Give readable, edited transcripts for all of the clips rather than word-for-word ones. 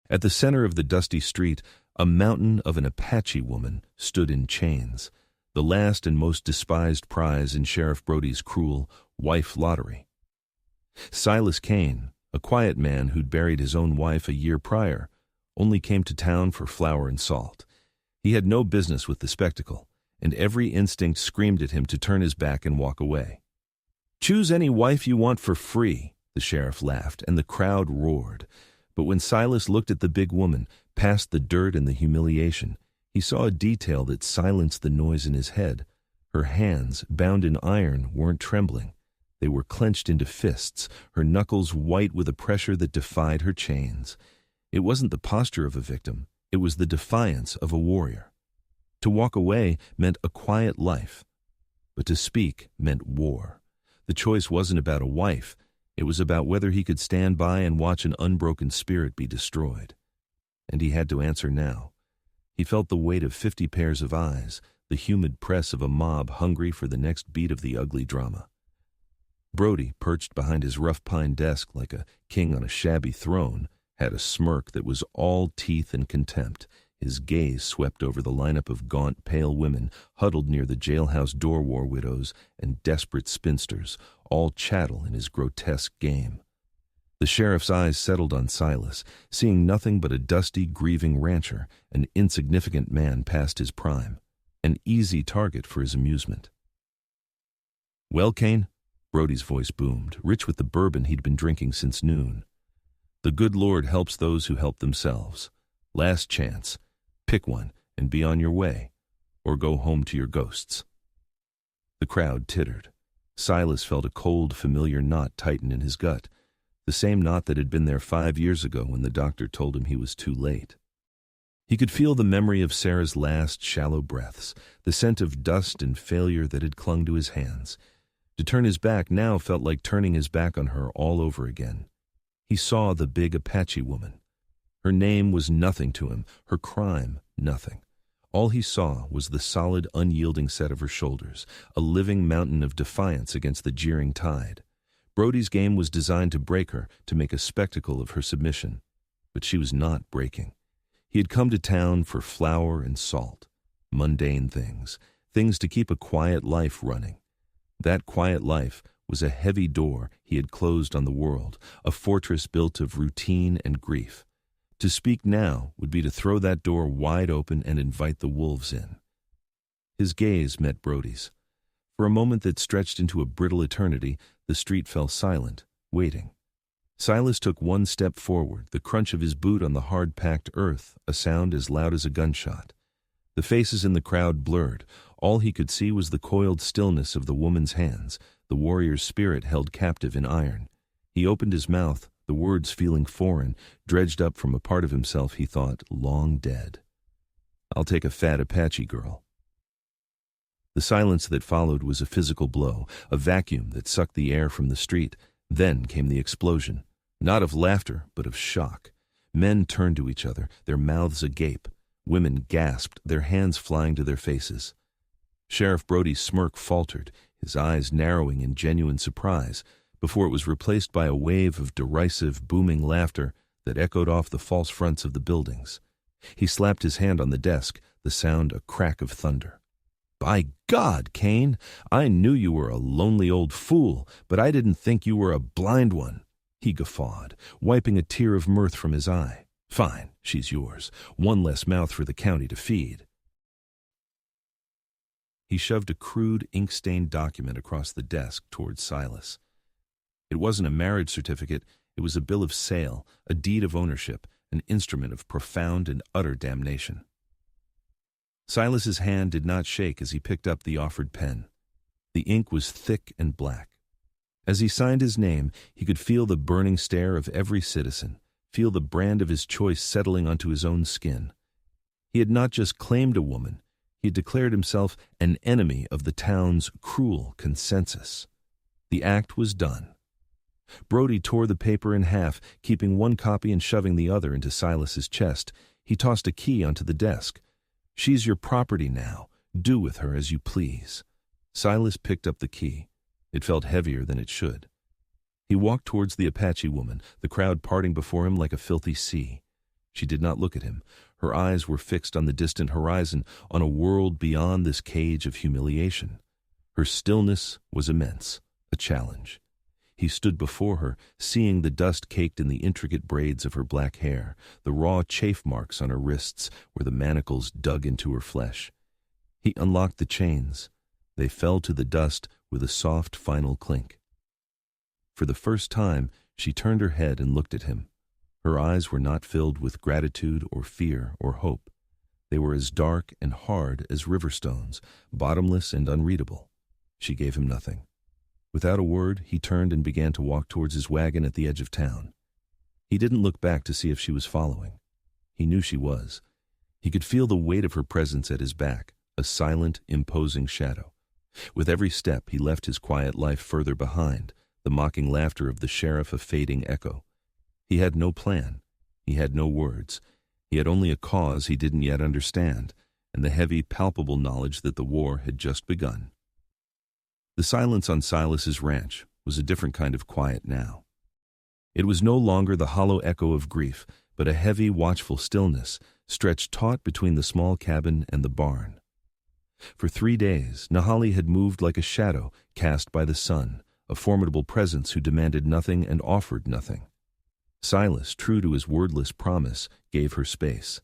At the center of the dusty street, a mountain of an Apache woman stood in chains, the last and most despised prize in Sheriff Brody's cruel wife lottery. Silas Kane, a quiet man who'd buried his own wife a year prior, only came to town for flour and salt. He had no business with the spectacle, and every instinct screamed at him to turn his back and walk away. "Choose any wife you want for free," the sheriff laughed, and the crowd roared. But when Silas looked at the big woman, past the dirt and the humiliation, he saw a detail that silenced the noise in his head. Her hands, bound in iron, weren't trembling. They were clenched into fists, her knuckles white with a pressure that defied her chains. It wasn't the posture of a victim, it was the defiance of a warrior. To walk away meant a quiet life, but to speak meant war. The choice wasn't about a wife, it was about whether he could stand by and watch an unbroken spirit be destroyed. And he had to answer now. He felt the weight of 50 pairs of eyes, the humid press of a mob hungry for the next beat of the ugly drama. Brody, perched behind his rough pine desk like a king on a shabby throne, had a smirk that was all teeth and contempt. His gaze swept over the lineup of gaunt, pale women huddled near the jailhouse door, war widows and desperate spinsters, all chattel in his grotesque game. The sheriff's eyes settled on Silas, seeing nothing but a dusty, grieving rancher, an insignificant man past his prime, an easy target for his amusement. "Well, Kane?" Brody's voice boomed, rich with the bourbon he'd been drinking since noon. "The good Lord helps those who help themselves. Last chance. Pick one and be on your way, or go home to your ghosts." The crowd tittered. Silas felt a cold, familiar knot tighten in his gut, the same knot that had been there 5 years ago when the doctor told him he was too late. He could feel the memory of Sarah's last shallow breaths, the scent of dust and failure that had clung to his hands. To turn his back now felt like turning his back on her all over again. He saw the big Apache woman. Her name was nothing to him, her crime nothing. All he saw was the solid, unyielding set of her shoulders, a living mountain of defiance against the jeering tide. Brody's game was designed to break her, to make a spectacle of her submission. But she was not breaking. He had come to town for flour and salt, mundane things, things to keep a quiet life running. That quiet life was a heavy door he had closed on the world, a fortress built of routine and grief. To speak now would be to throw that door wide open and invite the wolves in. His gaze met Brody's. For a moment that stretched into a brittle eternity, the street fell silent, waiting. Silas took one step forward, the crunch of his boot on the hard-packed earth, a sound as loud as a gunshot. The faces in the crowd blurred. All he could see was the coiled stillness of the woman's hands, the warrior's spirit held captive in iron. He opened his mouth, the words feeling foreign, dredged up from a part of himself he thought long dead. "I'll take a fat Apache girl." The silence that followed was a physical blow, a vacuum that sucked the air from the street. Then came the explosion, not of laughter, but of shock. Men turned to each other, their mouths agape. Women gasped, their hands flying to their faces. Sheriff Brody's smirk faltered, his eyes narrowing in genuine surprise, before it was replaced by a wave of derisive, booming laughter that echoed off the false fronts of the buildings. He slapped his hand on the desk, the sound a crack of thunder. "By God, Kane, I knew you were a lonely old fool, but I didn't think you were a blind one," he guffawed, wiping a tear of mirth from his eye. "Fine, she's yours. One less mouth for the county to feed." He shoved a crude, ink-stained document across the desk towards Silas. It wasn't a marriage certificate, it was a bill of sale, a deed of ownership, an instrument of profound and utter damnation. Silas's hand did not shake as he picked up the offered pen. The ink was thick and black. As he signed his name, he could feel the burning stare of every citizen, feel the brand of his choice settling onto his own skin. He had not just claimed a woman, he had declared himself an enemy of the town's cruel consensus. The act was done. Brody tore the paper in half, keeping one copy and shoving the other into Silas's chest. He tossed a key onto the desk. "She's your property now. Do with her as you please." Silas picked up the key. It felt heavier than it should. He walked towards the Apache woman, the crowd parting before him like a filthy sea. She did not look at him. Her eyes were fixed on the distant horizon, on a world beyond this cage of humiliation. Her stillness was immense, a challenge. He stood before her, seeing the dust caked in the intricate braids of her black hair, the raw chafe marks on her wrists where the manacles dug into her flesh. He unlocked the chains. They fell to the dust with a soft final clink. For the first time, she turned her head and looked at him. Her eyes were not filled with gratitude or fear or hope. They were as dark and hard as river stones, bottomless and unreadable. She gave him nothing. Without a word, he turned and began to walk towards his wagon at the edge of town. He didn't look back to see if she was following. He knew she was. He could feel the weight of her presence at his back, a silent, imposing shadow. With every step, he left his quiet life further behind, the mocking laughter of the sheriff a fading echo. He had no plan. He had no words. He had only a cause he didn't yet understand, and the heavy, palpable knowledge that the war had just begun. The silence on Silas's ranch was a different kind of quiet now. It was no longer the hollow echo of grief, but a heavy, watchful stillness stretched taut between the small cabin and the barn. For 3 days, Nahali had moved like a shadow cast by the sun, a formidable presence who demanded nothing and offered nothing. Silas, true to his wordless promise, gave her space.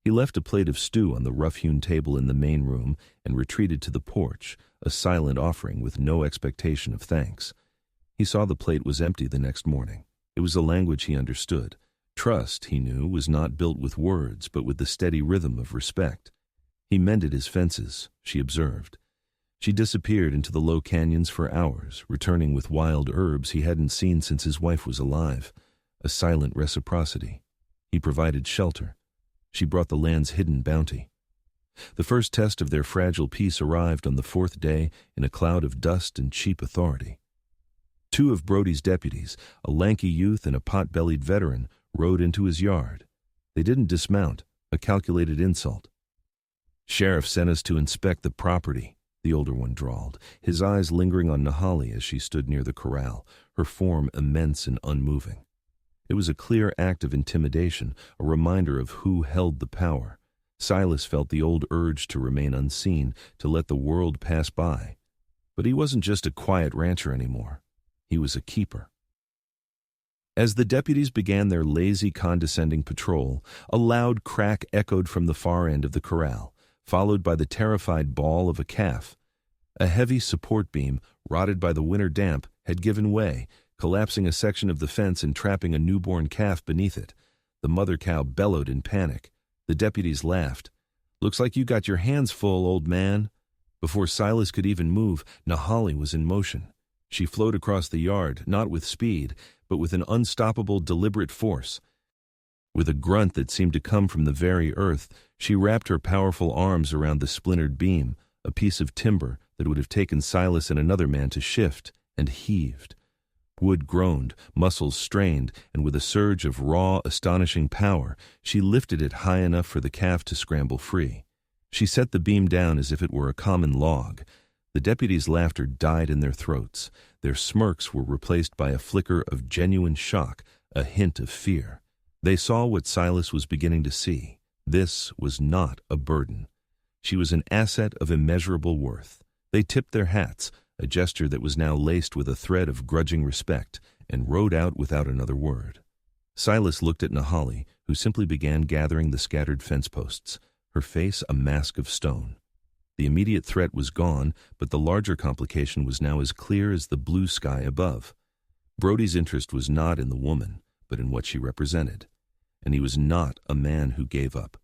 He left a plate of stew on the rough-hewn table in the main room and retreated to the porch, a silent offering with no expectation of thanks. He saw the plate was empty the next morning. It was a language he understood. Trust, he knew, was not built with words, but with the steady rhythm of respect. He mended his fences, she observed. She disappeared into the low canyons for hours, returning with wild herbs he hadn't seen since his wife was alive. A silent reciprocity. He provided shelter. She brought the land's hidden bounty. The first test of their fragile peace arrived on the 4th day in a cloud of dust and cheap authority. 2 of Brody's deputies, a lanky youth and a pot-bellied veteran, rode into his yard. They didn't dismount, a calculated insult. "Sheriff sent us to inspect the property," the older one drawled, his eyes lingering on Nahali as she stood near the corral, her form immense and unmoving. It was a clear act of intimidation, a reminder of who held the power. Silas felt the old urge to remain unseen, to let the world pass by. But he wasn't just a quiet rancher anymore. He was a keeper. As the deputies began their lazy, condescending patrol, a loud crack echoed from the far end of the corral, followed by the terrified bawl of a calf. A heavy support beam, rotted by the winter damp, had given way, collapsing a section of the fence and trapping a newborn calf beneath it. The mother cow bellowed in panic. The deputies laughed. "Looks like you got your hands full, old man." Before Silas could even move, Nahali was in motion. She flowed across the yard, not with speed, but with an unstoppable, deliberate force. With a grunt that seemed to come from the very earth, she wrapped her powerful arms around the splintered beam, a piece of timber that would have taken Silas and another man to shift, and heaved. Wood groaned, muscles strained, and with a surge of raw, astonishing power, she lifted it high enough for the calf to scramble free. She set the beam down as if it were a common log. The deputies' laughter died in their throats. Their smirks were replaced by a flicker of genuine shock, a hint of fear. They saw what Silas was beginning to see. This was not a burden. She was an asset of immeasurable worth. They tipped their hats, a gesture that was now laced with a thread of grudging respect, and rode out without another word. Silas looked at Nahali, who simply began gathering the scattered fence posts, her face a mask of stone. The immediate threat was gone, but the larger complication was now as clear as the blue sky above. Brody's interest was not in the woman, but in what she represented. And he was not a man who gave up.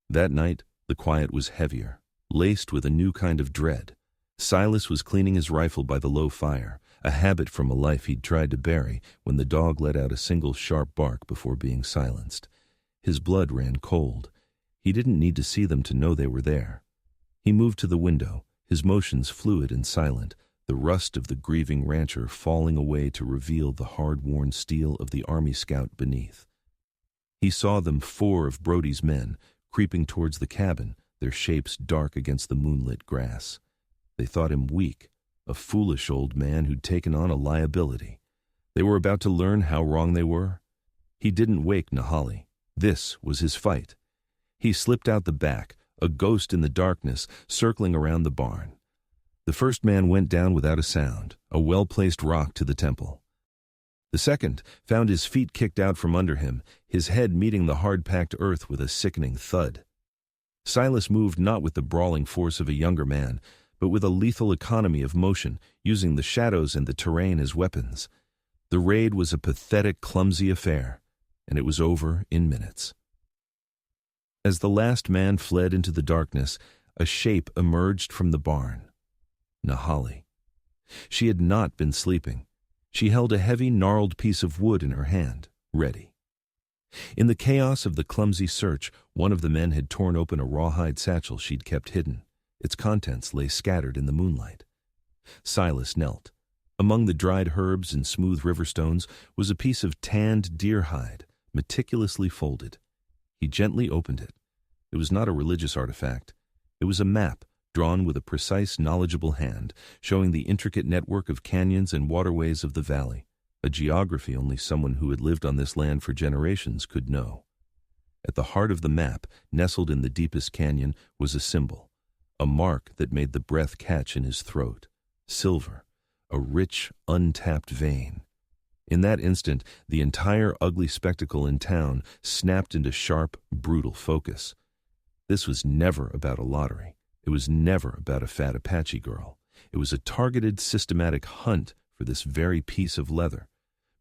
That night, the quiet was heavier, laced with a new kind of dread. Silas was cleaning his rifle by the low fire, a habit from a life he'd tried to bury, when the dog let out a single sharp bark before being silenced. His blood ran cold. He didn't need to see them to know they were there. He moved to the window, his motions fluid and silent, the rust of the grieving rancher falling away to reveal the hard-worn steel of the army scout beneath. He saw them, 4 of Brody's men, creeping towards the cabin, their shapes dark against the moonlit grass. They thought him weak, a foolish old man who'd taken on a liability. They were about to learn how wrong they were. He didn't wake Nahali. This was his fight. He slipped out the back, a ghost in the darkness, circling around the barn. The first man went down without a sound, a well-placed rock to the temple. The second found his feet kicked out from under him, his head meeting the hard-packed earth with a sickening thud. Silas moved not with the brawling force of a younger man, but with a lethal economy of motion, using the shadows and the terrain as weapons. The raid was a pathetic, clumsy affair, and it was over in minutes. As the last man fled into the darkness, a shape emerged from the barn. Nahali. She had not been sleeping. She held a heavy, gnarled piece of wood in her hand, ready. In the chaos of the clumsy search, one of the men had torn open a rawhide satchel she'd kept hidden. Its contents lay scattered in the moonlight. Silas knelt. Among the dried herbs and smooth river stones was a piece of tanned deer hide, meticulously folded. He gently opened it. It was not a religious artifact. It was a map, drawn with a precise, knowledgeable hand, showing the intricate network of canyons and waterways of the valley, a geography only someone who had lived on this land for generations could know. At the heart of the map, nestled in the deepest canyon, was a symbol, a mark that made the breath catch in his throat. Silver, a rich, untapped vein. In that instant, the entire ugly spectacle in town snapped into sharp, brutal focus. This was never about a lottery. It was never about a fat Apache girl. It was a targeted, systematic hunt for this very piece of leather.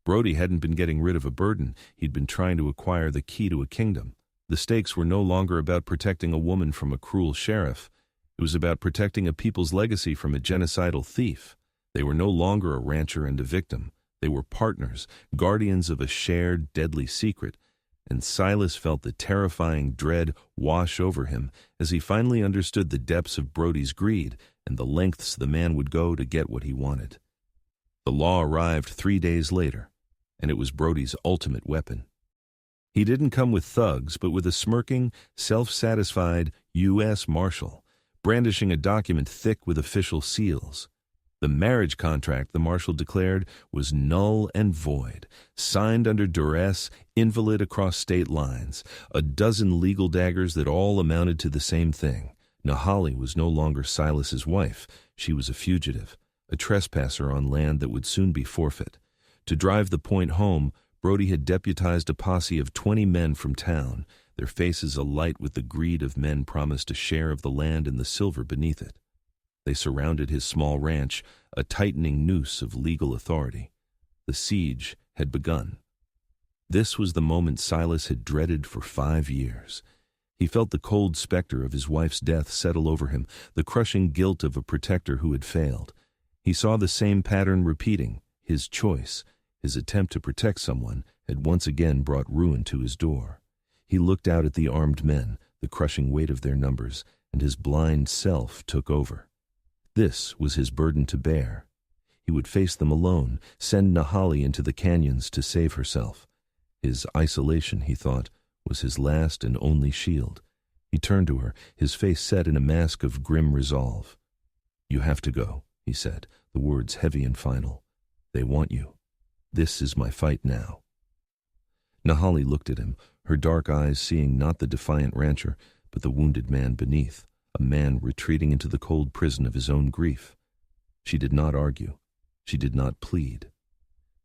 Brody hadn't been getting rid of a burden. He'd been trying to acquire the key to a kingdom. The stakes were no longer about protecting a woman from a cruel sheriff. It was about protecting a people's legacy from a genocidal thief. They were no longer a rancher and a victim. They were partners, guardians of a shared, deadly secret, and Silas felt the terrifying dread wash over him as he finally understood the depths of Brody's greed and the lengths the man would go to get what he wanted. The law arrived 3 days later, and it was Brody's ultimate weapon. He didn't come with thugs, but with a smirking, self-satisfied U.S. Marshal, brandishing a document thick with official seals. The marriage contract, the marshal declared, was null and void, signed under duress, invalid across state lines, a dozen legal daggers that all amounted to the same thing. Nahali was no longer Silas's wife. She was a fugitive, a trespasser on land that would soon be forfeit. To drive the point home, Brody had deputized a posse of 20 men from town, their faces alight with the greed of men promised a share of the land and the silver beneath it. They surrounded his small ranch, a tightening noose of legal authority. The siege had begun. This was the moment Silas had dreaded for 5 years. He felt the cold specter of his wife's death settle over him, the crushing guilt of a protector who had failed. He saw the same pattern repeating. His choice, his attempt to protect someone, had once again brought ruin to his door. He looked out at the armed men, the crushing weight of their numbers, and his blind self took over. This was his burden to bear. He would face them alone, send Nahali into the canyons to save herself. His isolation, he thought, was his last and only shield. He turned to her, his face set in a mask of grim resolve. "You have to go," he said, the words heavy and final. "They want you. This is my fight now." Nahali looked at him, her dark eyes seeing not the defiant rancher, but the wounded man beneath, a man retreating into the cold prison of his own grief. She did not argue. She did not plead.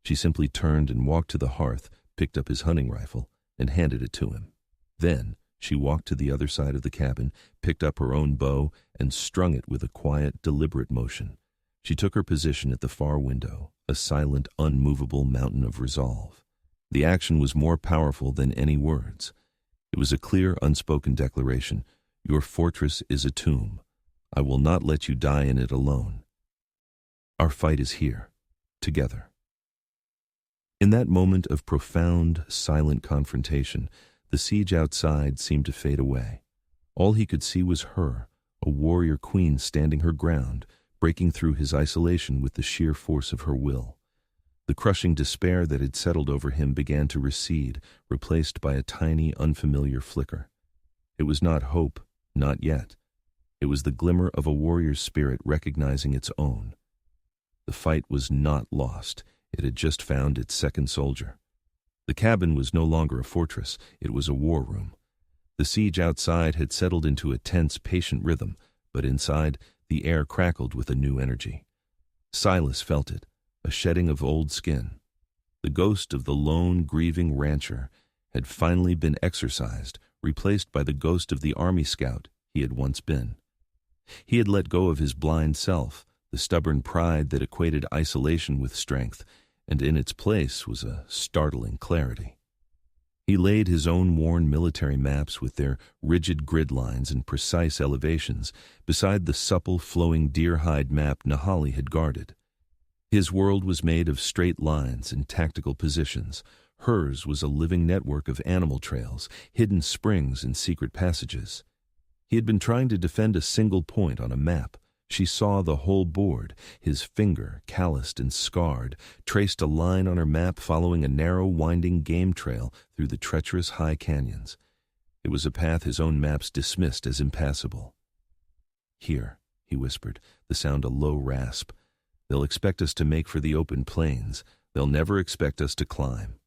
She simply turned and walked to the hearth, picked up his hunting rifle, and handed it to him. Then she walked to the other side of the cabin, picked up her own bow, and strung it with a quiet, deliberate motion. She took her position at the far window, a silent, unmovable mountain of resolve. The action was more powerful than any words. It was a clear, unspoken declaration. Your fortress is a tomb. I will not let you die in it alone. Our fight is here, together. In that moment of profound, silent confrontation, the siege outside seemed to fade away. All he could see was her, a warrior queen standing her ground, breaking through his isolation with the sheer force of her will. The crushing despair that had settled over him began to recede, replaced by a tiny, unfamiliar flicker. It was not hope, not yet. It was the glimmer of a warrior's spirit recognizing its own. The fight was not lost. It had just found its second soldier. The cabin was no longer a fortress, it was a war room. The siege outside had settled into a tense, patient rhythm, but inside, the air crackled with a new energy. Silas felt it, a shedding of old skin. The ghost of the lone, grieving rancher had finally been exorcised, replaced by the ghost of the army scout he had once been. He had let go of his blind self, the stubborn pride that equated isolation with strength, and in its place was a startling clarity. He laid his own worn military maps with their rigid grid lines and precise elevations beside the supple, flowing deer-hide map Nahali had guarded. His world was made of straight lines and tactical positions. Hers was a living network of animal trails, hidden springs, and secret passages. He had been trying to defend a single point on a map. She saw the whole board. His finger, calloused and scarred, traced a line on her map following a narrow, winding game trail through the treacherous high canyons. It was a path his own maps dismissed as impassable. "Here," he whispered, the sound a low rasp. "They'll expect us to make for the open plains. They'll never expect us to climb."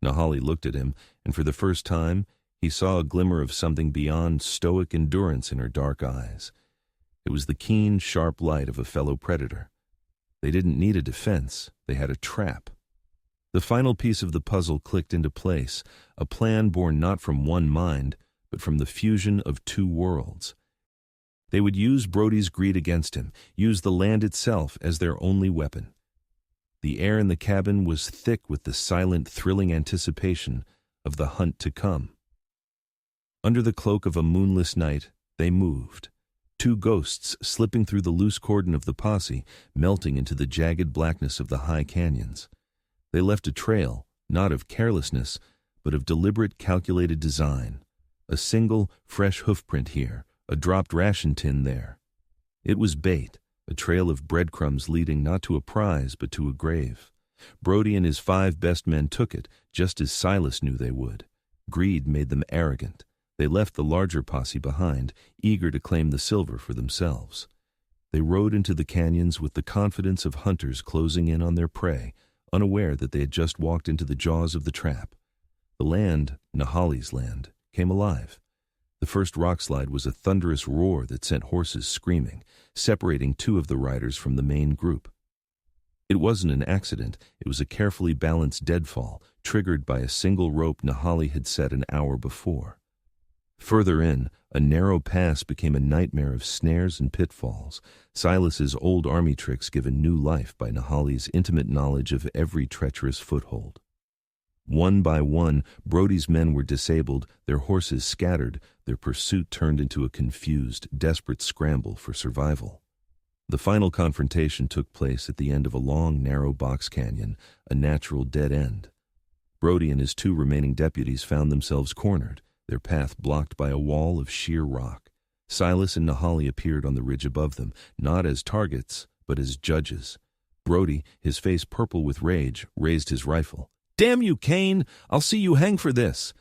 Nahali looked at him, and for the first time, he saw a glimmer of something beyond stoic endurance in her dark eyes. It was the keen, sharp light of a fellow predator. They didn't need a defense, they had a trap. The final piece of the puzzle clicked into place, a plan born not from one mind, but from the fusion of two worlds. They would use Brody's greed against him, use the land itself as their only weapon. The air in the cabin was thick with the silent, thrilling anticipation of the hunt to come. Under the cloak of a moonless night, they moved. Two ghosts slipping through the loose cordon of the posse, melting into the jagged blackness of the high canyons. They left a trail, not of carelessness, but of deliberate, calculated design. A single, fresh hoofprint here, a dropped ration tin there. It was bait, a trail of breadcrumbs leading not to a prize but to a grave. Brody and his 5 best men took it, just as Silas knew they would. Greed made them arrogant. They left the larger posse behind, eager to claim the silver for themselves. They rode into the canyons with the confidence of hunters closing in on their prey, unaware that they had just walked into the jaws of the trap. The land, Nahali's land, came alive. The first rockslide was a thunderous roar that sent horses screaming, separating 2 of the riders from the main group. It wasn't an accident, it was a carefully balanced deadfall, triggered by a single rope Nahali had set an hour before. Further in, a narrow pass became a nightmare of snares and pitfalls, Silas's old army tricks given new life by Nahali's intimate knowledge of every treacherous foothold. One by one, Brody's men were disabled, their horses scattered, their pursuit turned into a confused, desperate scramble for survival. The final confrontation took place at the end of a long, narrow box canyon, a natural dead end. Brody and his 2 remaining deputies found themselves cornered, their path blocked by a wall of sheer rock. Silas and Nahali appeared on the ridge above them, not as targets, but as judges. Brody, his face purple with rage, raised his rifle. "Damn you, Kane! I'll see you hang for this!"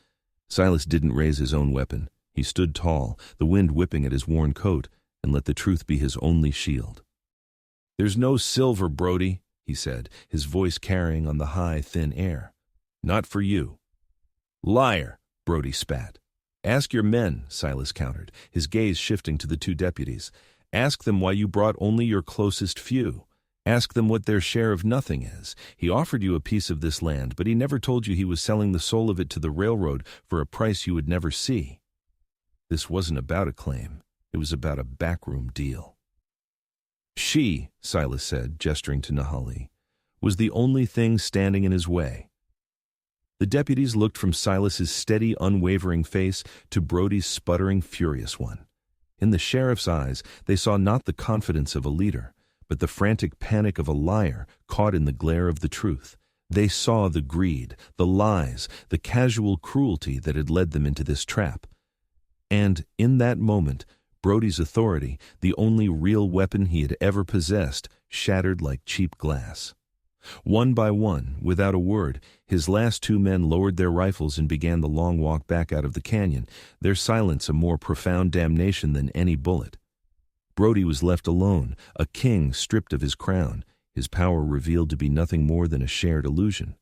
Silas didn't raise his own weapon. He stood tall, the wind whipping at his worn coat, and let the truth be his only shield. "There's no silver, Brody," he said, his voice carrying on the high, thin air. "Not for you." "Liar!" Brody spat. "Ask your men," Silas countered, his gaze shifting to the 2 deputies. "Ask them why you brought only your closest few. Ask them what their share of nothing is. He offered you a piece of this land, but he never told you he was selling the soul of it to the railroad for a price you would never see. This wasn't about a claim. It was about a backroom deal." "She," Silas said, gesturing to Nahali, "was the only thing standing in his way." The deputies looked from Silas's steady, unwavering face to Brody's sputtering, furious one. In the sheriff's eyes, they saw not the confidence of a leader, but the frantic panic of a liar caught in the glare of the truth. They saw the greed, the lies, the casual cruelty that had led them into this trap. And in that moment, Brody's authority, the only real weapon he had ever possessed, shattered like cheap glass. One by one, without a word, his last 2 men lowered their rifles and began the long walk back out of the canyon, their silence a more profound damnation than any bullet. Brody was left alone, a king stripped of his crown, his power revealed to be nothing more than a shared illusion.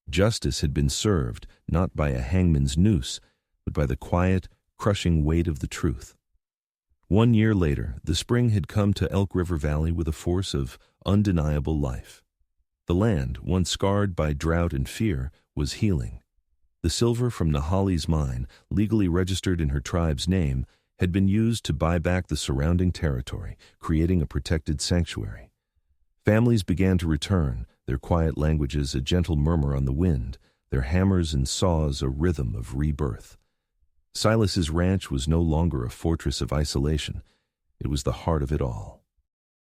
Justice had been served not by a hangman's noose, but by the quiet, crushing weight of the truth. 1 year later, the spring had come to Elk River Valley with a force of undeniable life. The land, once scarred by drought and fear, was healing. The silver from Nahali's mine, legally registered in her tribe's name, had been used to buy back the surrounding territory, creating a protected sanctuary. Families began to return, their quiet languages a gentle murmur on the wind, their hammers and saws a rhythm of rebirth. Silas's ranch was no longer a fortress of isolation. It was the heart of it all.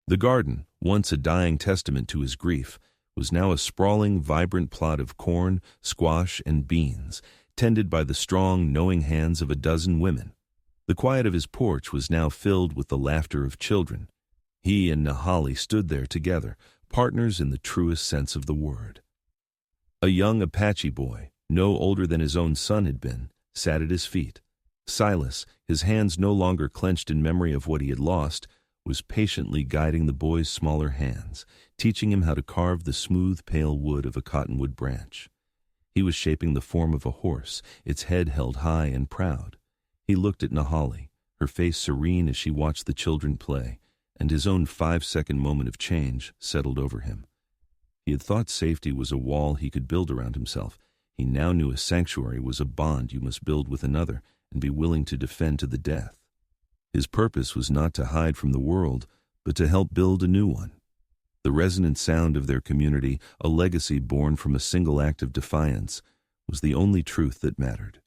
The garden, once a dying testament to his grief, was now a sprawling, vibrant plot of corn, squash, and beans, tended by the strong, knowing hands of a dozen women. The quiet of his porch was now filled with the laughter of children. He and Nahali stood there together, partners in the truest sense of the word. A young Apache boy, no older than his own son had been, sat at his feet. Silas, his hands no longer clenched in memory of what he had lost, was patiently guiding the boy's smaller hands, teaching him how to carve the smooth, pale wood of a cottonwood branch. He was shaping the form of a horse, its head held high and proud. He looked at Nahali, her face serene as she watched the children play, and his own 5-second moment of change settled over him. He had thought safety was a wall he could build around himself. He now knew a sanctuary was a bond you must build with another and be willing to defend to the death. His purpose was not to hide from the world, but to help build a new one. The resonant sound of their community, a legacy born from a single act of defiance, was the only truth that mattered.